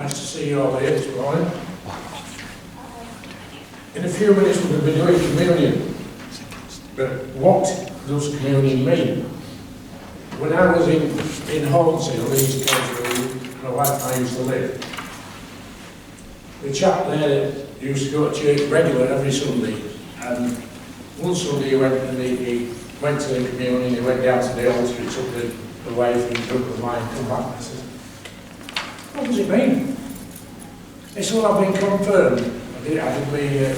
Nice to see you all here this morning. In a few minutes we're going to be doing communion. But what does communion mean? When I was in Hornsey, on the East Coast where my wife and I used to live, the chap there used to go to church regular every Sunday, and one Sunday he went to the communion, he went down to the altar, he took the wafer, he took the wine, come back and I said, what does it mean? He said, well, I've been confirmed. I did my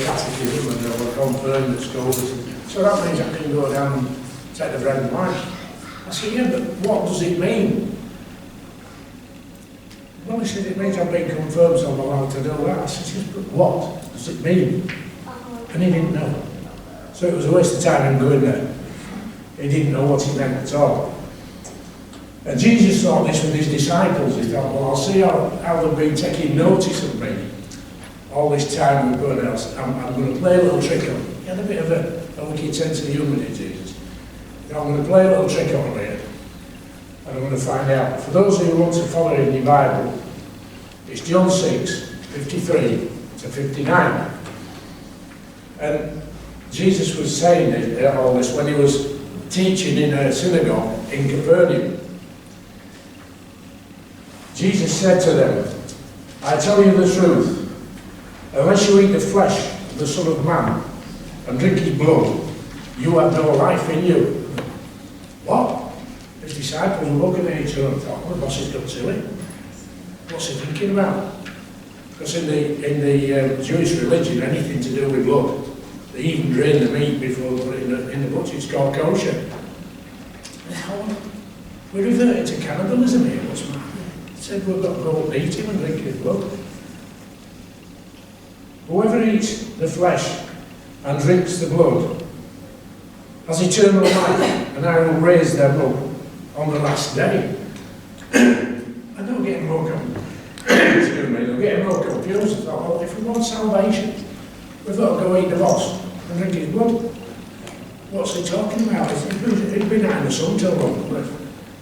catechism and I was confirmed at school. So that means I can go down and take the bread and wine. I said, yeah, but what does it mean? Well, he said, it means I've been confirmed, so I'm allowed to do that. I said, yes, but what does it mean? And he didn't know. So it was a waste of time him going there. He didn't know what it meant at all. And Jesus thought this with his disciples. He thought, well, I'll see how they've been taking notice of me all this time we're going out. I'm going to play a little trick on him. He had a bit of a wicked sense of humour, Jesus. I'm going to play a little trick on him here. And I'm going to find out. For those who want to follow in your Bible, it's John 6, 53 to 59. And Jesus was saying all this when he was teaching in a synagogue in Capernaum. Jesus said to them, I tell you the truth, unless you eat the flesh of the Son of Man and drink his blood, you have no life in you. What? His disciples were looking at each other and thought, well, the boss has got silly. What's he thinking about? Because in the Jewish religion, anything to do with blood, they even drain the meat before they put it in the butcher. It's called kosher. We're reverting to cannibalism here. What's the matter? He said we've got to go and eat him and drink his blood. Whoever eats the flesh and drinks the blood has eternal life, and I will raise them up on the last day. And they'll get more confused. I thought, well, if we want salvation, we've got to go eat the boss and drink his blood. What's he talking about? He's been behind the sun till long.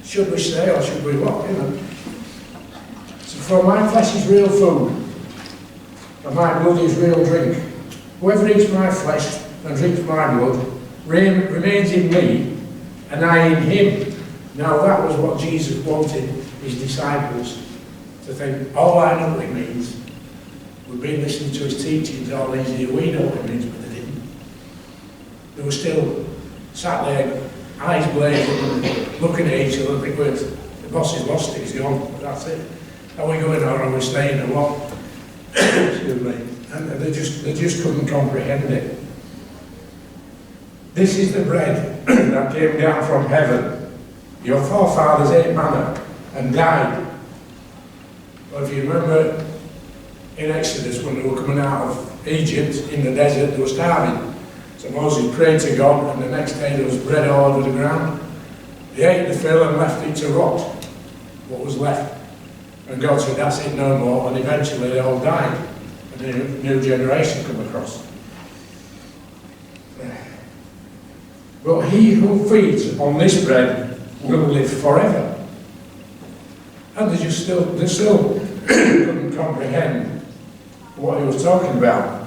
Should we stay or should we what? You know. So for my flesh is real food, and my blood is real drink. Whoever eats my flesh and drinks my blood remains in me, and I in him. Now that was what Jesus wanted his disciples to think. All I know what it means. We've been listening to his teachings all these years. We know what it means, but they didn't. They were still sat there, eyes blazing, looking at each other, thinking, the boss has lost it, he's gone, that's it. Are we going or are we staying or what? Excuse me. And they just couldn't comprehend it. This is the bread that came down from heaven. Your forefathers ate manna and died. Well, if you remember in Exodus when they were coming out of Egypt in the desert, they were starving. So Moses prayed to God, and the next day there was bread all over the ground. They ate the fill and left it to rot, what was left. And God said, that's it, no more, and eventually they all died. And a new generation come across. But he who feeds on this bread will live forever. And they still couldn't comprehend what he was talking about.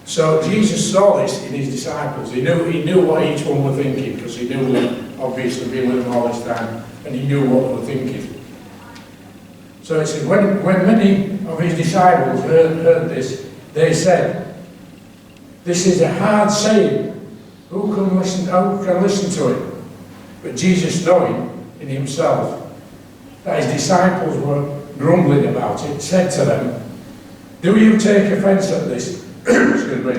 So Jesus saw this in his disciples. He knew what each one were thinking, because he knew them, obviously been with them all this time, and he knew what they were thinking. So it said, when many of his disciples heard this, they said, this is a hard saying. Who can listen to it? But Jesus, knowing in himself that his disciples were grumbling about it, said to them, do you take offence at this? Excuse me.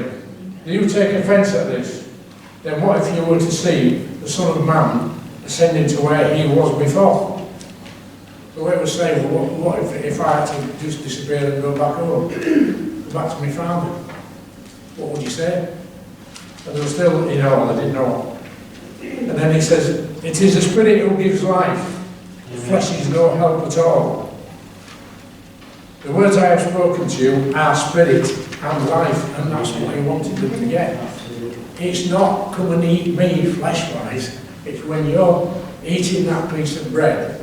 Do you take offence at this? Then what if you were to see the Son of Man ascending to where he was before? So they were saying, well, what if I had to just disappear and go back home? Go back to my father? What would you say? And they were still, they didn't know. And then he says, it is the Spirit who gives life. The flesh is no help at all. The words I have spoken to you are spirit and life, and that's what he wanted them to get. It's not come and eat me flesh-wise. It's when you're eating that piece of bread,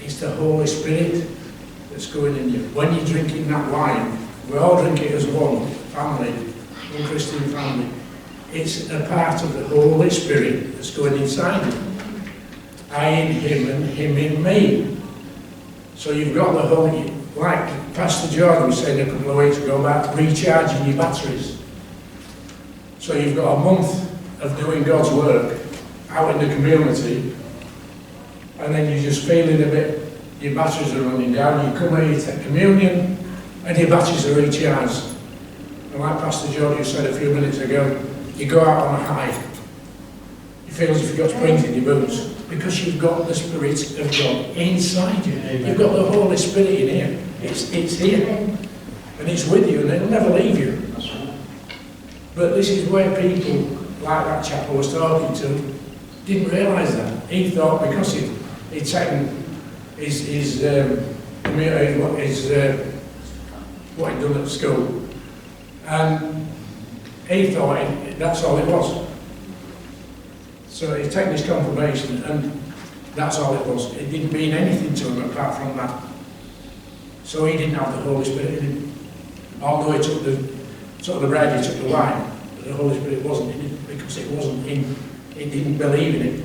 it's the Holy Spirit that's going in you. When you're drinking that wine, we all drink it as one family, one Christian family. It's a part of the Holy Spirit that's going inside you. I in him and him in me. So you've got the Holy, like Pastor Jordan was saying a couple of weeks ago about recharging your batteries. So you've got a month of doing God's work out in the community, and then you're just feeling a bit, your batteries are running down, you come here, you take communion, and your batteries are recharged. And like Pastor Jordan said a few minutes ago, you go out on a high. You feel as if you've got springs in your boots, because you've got the Spirit of God inside you. You've got the Holy Spirit in here. It's here. And it's with you, and it'll never leave you. But this is where people, like that chap I was talking to, didn't realise that. He thought because he'd taken what he'd done at school, and he thought that's all it was. So he'd taken his confirmation, and that's all it was. It didn't mean anything to him apart from that. So he didn't have the Holy Spirit in him. Although he took the bread, he took the wine, but the Holy Spirit wasn't in it, because it wasn't in, he didn't believe in it.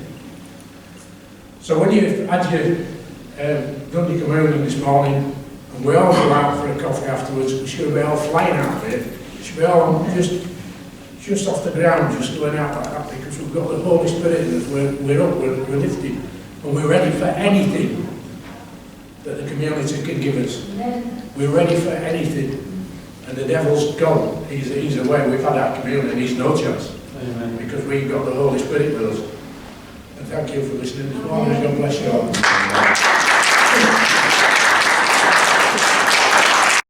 So when you had your done your communion this morning, and we all go out for a coffee afterwards, we should be all flying out of it. We should be all just off the ground, just going out like that, because we've got the Holy Spirit in us. We're up, we're lifted, and we're ready for anything that the community can give us. We're ready for anything. And the devil's gone. He's away. We've had our communion, and he's no chance. Amen. Because we've got the Holy Spirit with us. And thank you for listening this morning. God bless you all.